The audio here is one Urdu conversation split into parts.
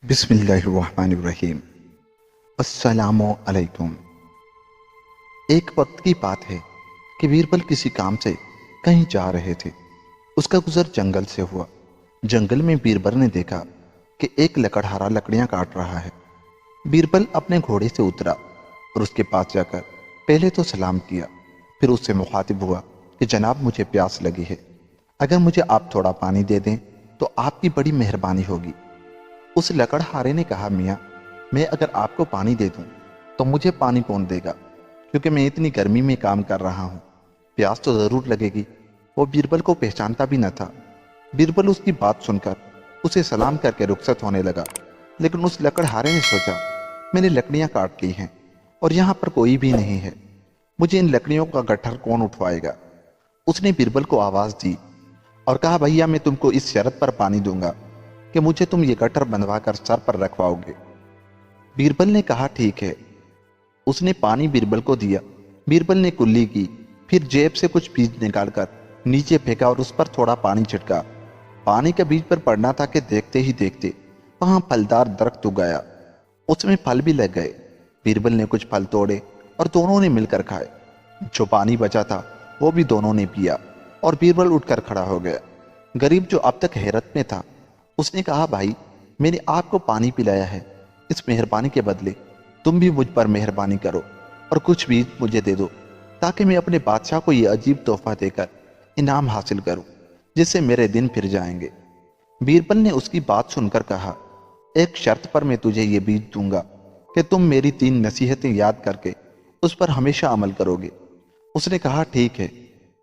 بسم اللہ الرحمن الرحیم۔ السلام علیکم۔ ایک وقت کی بات ہے کہ بیربل کسی کام سے کہیں جا رہے تھے۔ اس کا گزر جنگل سے ہوا۔ جنگل میں بیربل نے دیکھا کہ ایک لکڑہارا لکڑیاں کاٹ رہا ہے۔ بیربل اپنے گھوڑے سے اترا اور اس کے پاس جا کر پہلے تو سلام کیا، پھر اس سے مخاطب ہوا کہ جناب مجھے پیاس لگی ہے، اگر مجھے آپ تھوڑا پانی دے دیں تو آپ کی بڑی مہربانی ہوگی۔ اس لکڑہارے نے کہا، میاں میں اگر آپ کو پانی دے دوں تو مجھے پانی کون دے گا، کیونکہ میں اتنی گرمی میں کام کر رہا ہوں، پیاس تو ضرور لگے گی۔ وہ بیربل کو پہچانتا بھی نہ تھا۔ بیربل اس کی بات سن کر اسے سلام کر کے رخصت ہونے لگا، لیکن اس لکڑہارے نے سوچا میں نے لکڑیاں کاٹ لی ہیں اور یہاں پر کوئی بھی نہیں ہے، مجھے ان لکڑیوں کا گٹھر کون اٹھوائے گا۔ اس نے بیربل کو آواز دی اور کہا، بھیا میں تم کو اس شرط پر پانی دوں گا کہ مجھے تم یہ گٹر بندھوا کر سر پر رکھواؤ گے۔ بیربل نے کہا، ٹھیک ہے۔ اس نے پانی بیربل کو دیا۔ بیربل نے کلی کی، پھر جیب سے کچھ بیج نکال کر نیچے پھینکا اور اس پر تھوڑا پانی چھٹکا۔ پانی کا بیج پر پڑنا تھا کہ دیکھتے ہی دیکھتے وہاں پھلدار درخت اگ گیا، اس میں پھل بھی لگ گئے۔ بیربل نے کچھ پھل توڑے اور دونوں نے مل کر کھائے۔ جو پانی بچا تھا وہ بھی دونوں نے پیا اور بیربل اٹھ کر کھڑا ہو گیا۔ غریب جو اب تک حیرت میں تھا، اس نے کہا، بھائی میں نے آپ کو پانی پلایا ہے، اس مہربانی کے بدلے تم بھی مجھ پر مہربانی کرو اور کچھ بھی مجھے دے دو، تاکہ میں اپنے بادشاہ کو یہ عجیب تحفہ دے کر انعام حاصل کروں جس سے میرے دن پھر جائیں گے۔ بیربل نے اس کی بات سن کر کہا، ایک شرط پر میں تجھے یہ بیج دوں گا کہ تم میری 3 نصیحتیں یاد کر کے اس پر ہمیشہ عمل کرو گے۔ اس نے کہا، ٹھیک ہے،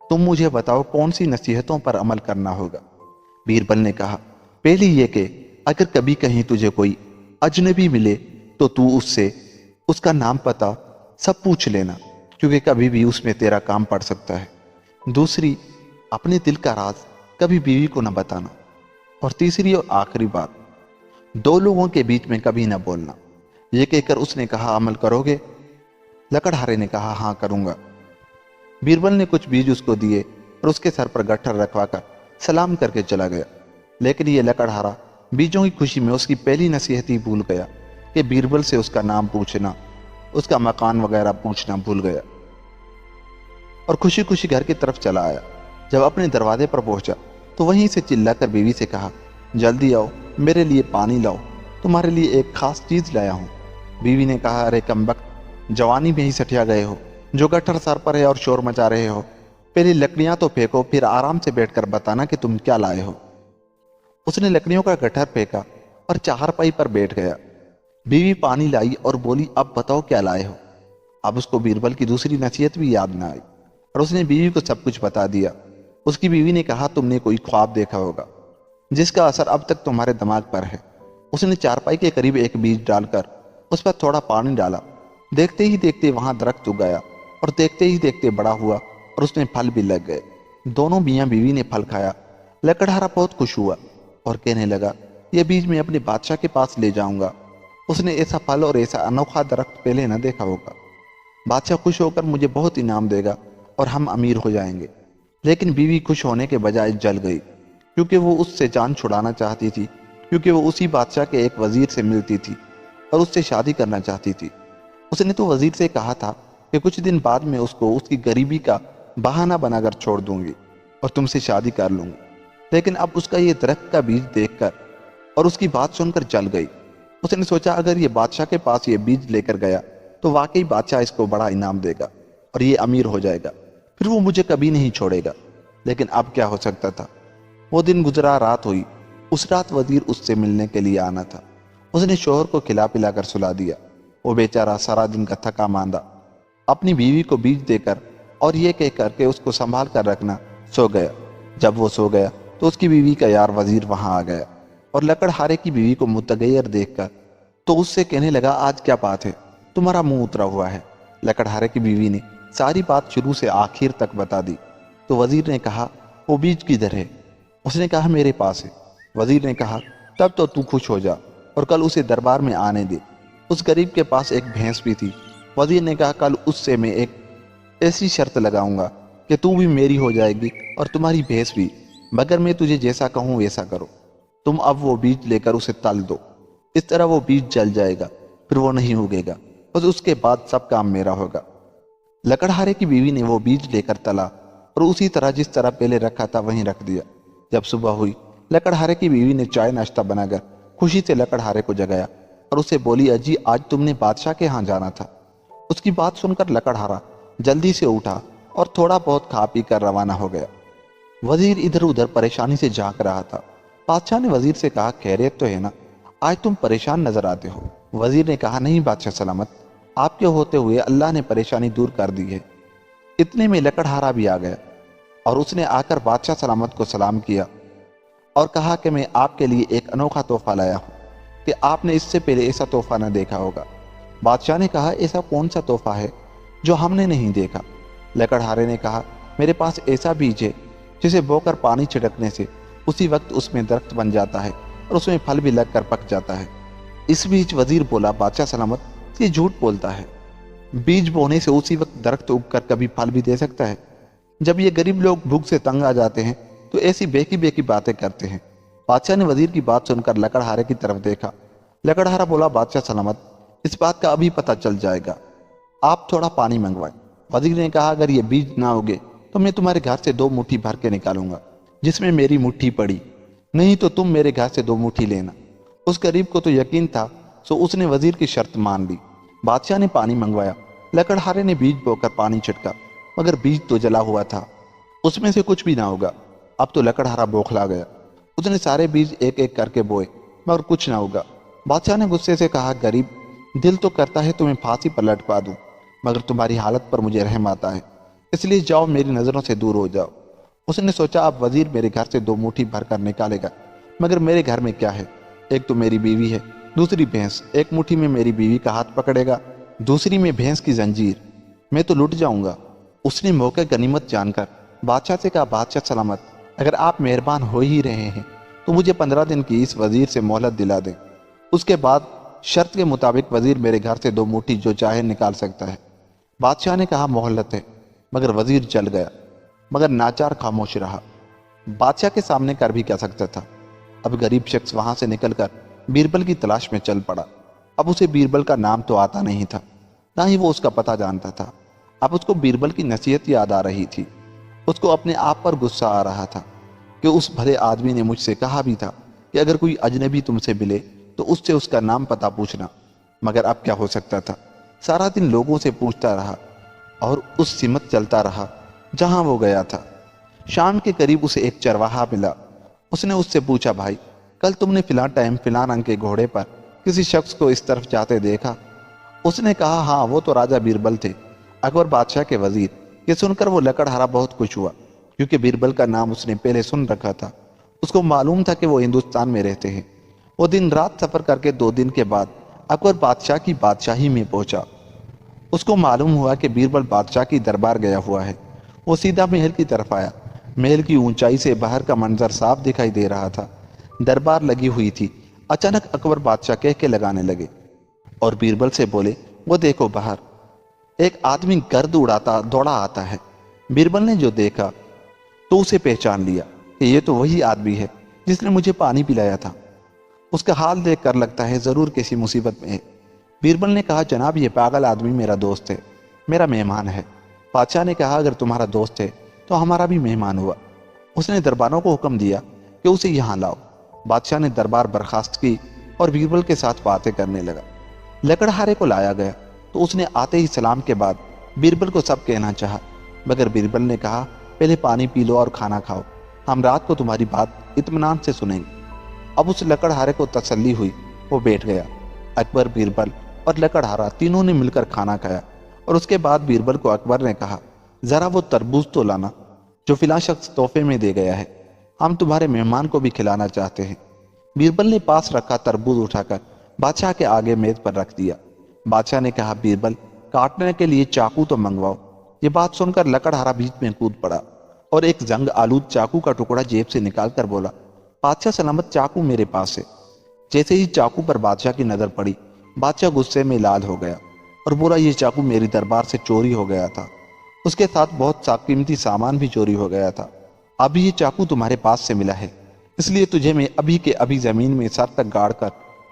تم مجھے بتاؤ کون سی نصیحتوں پر عمل کرنا ہوگا۔ بیربل نے کہا، پہلی یہ کہ اگر کبھی کہیں تجھے کوئی اجنبی ملے تو تو اس سے اس کا نام پتہ سب پوچھ لینا، کیونکہ کبھی بھی اس میں تیرا کام پڑ سکتا ہے۔ دوسری، اپنے دل کا راز کبھی بیوی کو نہ بتانا۔ اور تیسری اور آخری بات، 2 لوگوں کے بیچ میں کبھی نہ بولنا۔ یہ کہہ کر اس نے کہا، عمل کرو گے؟ لکڑہارے نے کہا، ہاں کروں گا۔ بیربل نے کچھ بیج اس کو دیے اور اس کے سر پر گٹھر رکھوا کر سلام کر کے چلا گیا۔ لیکن یہ لکڑہارا بیجوں کی خوشی میں اس کی پہلی نصیحت ہی بھول گیا کہ بیربل سے اس کا نام پوچھنا، اس کا مکان وغیرہ پوچھنا بھول گیا اور خوشی خوشی گھر کی طرف چلا آیا۔ جب اپنے دروازے پر پہنچا تو وہیں سے چلا کر بیوی سے کہا، جلدی آؤ، میرے لیے پانی لاؤ، تمہارے لیے ایک خاص چیز لایا ہوں۔ بیوی نے کہا، ارے کمبخت، جوانی میں ہی سٹیا گئے ہو، جو گٹھر سر پر ہے اور شور مچا رہے ہو، پہلے لکڑیاں تو پھینکو، پھر آرام سے بیٹھ کر بتانا کہ تم کیا لائے ہو۔ اس نے لکڑیوں کا گٹھر پھینکا اور چہارپائی پر بیٹھ گیا۔ بیوی پانی لائی اور بولی، اب بتاؤ کیا لائے ہو۔ اب اس کو بیربل کی دوسری نصیحت بھی یاد نہ آئی اور اس نے بیوی کو سب کچھ بتا دیا۔ اس کی بیوی نے کہا، تم نے کوئی خواب دیکھا ہوگا جس کا اثر اب تک تمہارے دماغ پر ہے۔ اس نے چارپائی کے قریب ایک بیج ڈال کر اس پر تھوڑا پانی ڈالا۔ دیکھتے ہی دیکھتے وہاں درخت اگ گیا اور دیکھتے ہی دیکھتے بڑا ہوا اور اس میں پھل بھی لگ گئے۔ دونوں میاں بیوی نے پھل کھایا۔ لکڑہارا بہت خوش ہوا اور کہنے لگا، یہ بیج میں اپنے بادشاہ کے پاس لے جاؤں گا، اس نے ایسا پھل اور ایسا انوکھا درخت پہلے نہ دیکھا ہوگا۔ بادشاہ خوش ہو کر مجھے بہت انعام دے گا اور ہم امیر ہو جائیں گے۔ لیکن بیوی خوش ہونے کے بجائے جل گئی، کیونکہ وہ اس سے جان چھڑانا چاہتی تھی، کیونکہ وہ اسی بادشاہ کے ایک وزیر سے ملتی تھی اور اس سے شادی کرنا چاہتی تھی۔ اس نے تو وزیر سے کہا تھا کہ کچھ دن بعد میں اس کو اس کی غریبی کا بہانہ بنا کر چھوڑ دوں گی اور تم سے شادی کر لوں گی۔ لیکن اب اس کا یہ درخت کا بیج دیکھ کر اور اس کی بات سن کر جل گئی۔ اس نے سوچا، اگر یہ بادشاہ کے پاس یہ بیج لے کر گیا تو واقعی بادشاہ اس کو بڑا انعام دے گا اور یہ امیر ہو جائے گا، پھر وہ مجھے کبھی نہیں چھوڑے گا۔ لیکن اب کیا ہو سکتا تھا؟ وہ دن گزرا، رات ہوئی۔ اس رات وزیر اس سے ملنے کے لیے آنا تھا۔ اس نے شوہر کو کھلا پلا کر سلا دیا۔ وہ بیچارہ سارا دن کا تھکا ماندہ اپنی بیوی کو بیج دے کر اور یہ کہہ کر کے اس کو سنبھال کر رکھنا سو گیا۔ جب وہ سو گیا تو اس کی بیوی کا یار وزیر وہاں آ گیا اور لکڑہارے کی بیوی کو متغیر دیکھ کر تو اس سے کہنے لگا، آج کیا بات ہے، تمہارا منہ اترا ہوا ہے۔ لکڑہارے کی بیوی نے ساری بات شروع سے آخر تک بتا دی۔ تو وزیر نے کہا، وہ بیج کدھر ہے؟ اس نے کہا، میرے پاس ہے۔ وزیر نے کہا، تب تو خوش ہو جا اور کل اسے دربار میں آنے دے۔ اس غریب کے پاس ایک بھینس بھی تھی۔ وزیر نے کہا، کل اس سے میں ایک ایسی شرط لگاؤں گا کہ تو بھی میری ہو جائے گی اور تمہاری بھینس بھی، مگر میں تجھے جیسا کہوں ویسا کرو۔ تم اب وہ بیج لے کر اسے تل دو، اس طرح وہ بیج جل جائے گا، پھر وہ نہیں اگے گا، بس اس کے بعد سب کام میرا ہوگا۔ لکڑہارے کی بیوی نے وہ بیج لے کر تلا اور اسی طرح جس طرح پہلے رکھا تھا وہیں رکھ دیا۔ جب صبح ہوئی، لکڑہارے کی بیوی نے چائے ناشتہ بنا کر خوشی سے لکڑہارے کو جگایا اور اسے بولی، اجی آج تم نے بادشاہ کے ہاں جانا تھا۔ اس کی بات سن کر لکڑہارا جلدی سے اٹھا اور تھوڑا بہت کھا پی کر روانہ ہو گیا۔ وزیر ادھر ادھر پریشانی سے جھانک رہا تھا۔ بادشاہ نے وزیر سے کہا، خیریت تو ہے نا؟ آج تم پریشان نظر آتے ہو۔ وزیر نے کہا، نہیں بادشاہ سلامت، آپ کے ہوتے ہوئے اللہ نے پریشانی دور کر دی ہے۔ اتنے میں لکڑہارا بھی آ گیا اور اس نے آ کر بادشاہ سلامت کو سلام کیا اور کہا کہ میں آپ کے لیے ایک انوکھا تحفہ لایا ہوں کہ آپ نے اس سے پہلے ایسا تحفہ نہ دیکھا ہوگا۔ بادشاہ نے کہا، ایسا کون سا تحفہ ہے جو ہم نے نہیں دیکھا؟ لکڑہارے نے کہا، میرے پاس ایسا بیج ہے جسے بو کر پانی چھڑکنے سے اسی وقت اس میں درخت بن جاتا ہے اور اس میں پھل بھی لگ کر پک جاتا ہے۔ اس بیچ وزیر بولا، بادشاہ سلامت یہ جھوٹ بولتا ہے، بیج بونے سے اسی وقت درخت اگ کر کبھی پھل بھی دے سکتا ہے؟ جب یہ غریب لوگ بھوک سے تنگ آ جاتے ہیں تو ایسی بے کی باتیں کرتے ہیں۔ بادشاہ نے وزیر کی بات سن کر لکڑہارے کی طرف دیکھا۔ لکڑہارا بولا، بادشاہ سلامت اس بات کا ابھی پتہ چل جائے گا، آپ تھوڑا پانی منگوائیں۔ وزیر نے کہا، اگر یہ بیج نہ اگے تو میں تمہارے گھر سے 2 مٹھی بھر کے نکالوں گا جس میں میری مٹھی پڑی، نہیں تو تم میرے گھر سے 2 مٹھی لینا۔ اس غریب کو تو یقین تھا، سو اس نے وزیر کی شرط مان لی۔ بادشاہ نے پانی منگوایا، لکڑہارے نے بیج بو کر پانی چھٹکا، مگر بیج تو جلا ہوا تھا، اس میں سے کچھ بھی نہ ہوگا۔ اب تو لکڑہارا بوکھلا گیا، اس نے سارے بیج ایک ایک کر کے بوئے مگر کچھ نہ ہوگا۔ بادشاہ نے غصے سے کہا، غریب، دل تو کرتا ہے تمہیں پھانسی پر لٹکا دوں، مگر تمہاری حالت پر مجھے رحم آتا ہے، اس لیے جاؤ میری نظروں سے دور ہو جاؤ۔ اس نے سوچا، اب وزیر میرے گھر سے 2 مٹھی بھر کر نکالے گا، مگر میرے گھر میں کیا ہے؟ ایک تو میری بیوی ہے، دوسری بھینس۔ ایک مٹھی میں میری بیوی کا ہاتھ پکڑے گا، دوسری میں بھینس کی زنجیر، میں تو لٹ جاؤں گا۔ اس نے موقع غنیمت جان کر بادشاہ سے کہا، بادشاہ سلامت، اگر آپ مہربان ہو ہی رہے ہیں تو مجھے 15 دن کی اس وزیر سے مہلت دلا دیں، اس کے بعد شرط کے مطابق وزیر میرے گھر سے 2 مٹھی جو چاہے نکال سکتا ہے۔ بادشاہ نے کہا، مہلت ہے، مگر وزیر جل گیا، مگر ناچار خاموش رہا۔ بادشاہ کے سامنے کر بھی کیا سکتا تھا؟ اب غریب شخص وہاں سے نکل کر بیربل کی تلاش میں چل پڑا۔ اب اسے بیربل کا نام تو آتا نہیں تھا، نہ ہی وہ اس کا پتہ جانتا تھا۔ اب اس کو بیربل کی نصیحت یاد آ رہی تھی۔ اس کو اپنے آپ پر غصہ آ رہا تھا کہ اس بھلے آدمی نے مجھ سے کہا بھی تھا کہ اگر کوئی اجنبی تم سے ملے تو اس سے اس کا نام پتہ پوچھنا، مگر اب کیا ہو سکتا تھا؟ سارا دن لوگوں سے پوچھتا رہا اور اس سمت چلتا رہا جہاں وہ گیا تھا۔ شام کے قریب اسے ایک چرواہا ملا۔ اس نے اس سے پوچھا، بھائی کل تم نے فلاں ٹائم فلاں رنگ کے گھوڑے پر کسی شخص کو اس طرف جاتے دیکھا؟ اس نے کہا، ہاں وہ تو راجہ بیربل تھے، اکبر بادشاہ کے وزیر۔ یہ سن کر وہ لکڑہارا بہت خوش ہوا، کیونکہ بیربل کا نام اس نے پہلے سن رکھا تھا۔ اس کو معلوم تھا کہ وہ ہندوستان میں رہتے ہیں۔ وہ دن رات سفر کر کے 2 دن کے بعد اکبر بادشاہ کی بادشاہی میں پہنچا۔ اس کو معلوم ہوا کہ بیربل بادشاہ کی دربار گیا ہوا ہے۔ وہ سیدھا محل کی طرف آیا۔ محل کی اونچائی سے باہر کا منظر صاف دکھائی دے رہا تھا۔ دربار لگی ہوئی تھی۔ اچانک اکبر بادشاہ کہہ کے لگانے لگے اور بیربل سے بولے، وہ دیکھو باہر ایک آدمی گرد اڑاتا دوڑا آتا ہے۔ بیربل نے جو دیکھا تو اسے پہچان لیا کہ یہ تو وہی آدمی ہے جس نے مجھے پانی پلایا تھا۔ اس کا حال دیکھ کر لگتا ہے ضرور کسی مصیبت میں ہے۔ بیربل نے کہا، جناب یہ پاگل آدمی میرا دوست ہے، میرا مہمان ہے۔ بادشاہ نے کہا، اگر تمہارا دوست ہے تو ہمارا بھی مہمان ہوا۔ اس نے دربانوں کو حکم دیا کہ اسے یہاں لاؤ۔ بادشاہ نے دربار برخاست کی اور بیربل کے ساتھ باتیں کرنے لگا۔ لکڑہارے کو لایا گیا تو اس نے آتے ہی سلام کے بعد بیربل کو سب کہنا چاہا، مگر بیربل نے کہا، پہلے پانی پی لو اور کھانا کھاؤ، ہم رات کو تمہاری بات اطمینان سے سنیں گے۔ اب اس لکڑہارے کو تسلی ہوئی، وہ بیٹھ گیا۔ اکبر، بیربل اور لکڑہارا تینوں نے مل کر کھانا کھایا اور اس کے بعد بیربل کو اکبر نے کہا، ذرا وہ تربوز تو لانا جو فلاں شخص تحفے میں دے گیا ہے، ہم تمہارے مہمان کو بھی کھلانا چاہتے ہیں۔ بیربل نے پاس رکھا تربوز اٹھا کر بادشاہ کے آگے میز پر رکھ دیا۔ بادشاہ نے کہا، بیربل کاٹنے کے لیے چاقو تو منگواؤ۔ یہ بات سن کر لکڑہارا بیچ میں کود پڑا اور ایک زنگ آلود چاقو کا ٹکڑا جیب سے نکال کر بولا، بادشاہ سلامت چاقو میرے پاس ہے۔ جیسے ہی چاقو پر بادشاہ کی نظر پڑی، بادشاہ غصے میں لال ہو گیا اور بولا، یہ چاقو میری دربار سے چوری ہو گیا تھا، اس کے ساتھ بہت سا قیمتی سامان بھی چوری ہو گیا تھا۔ اب یہ چاقو تمہارے پاس سے ملا ہے، اس لیے تجھے میں ابھی کے ابھی زمین میں سر تک گاڑ کر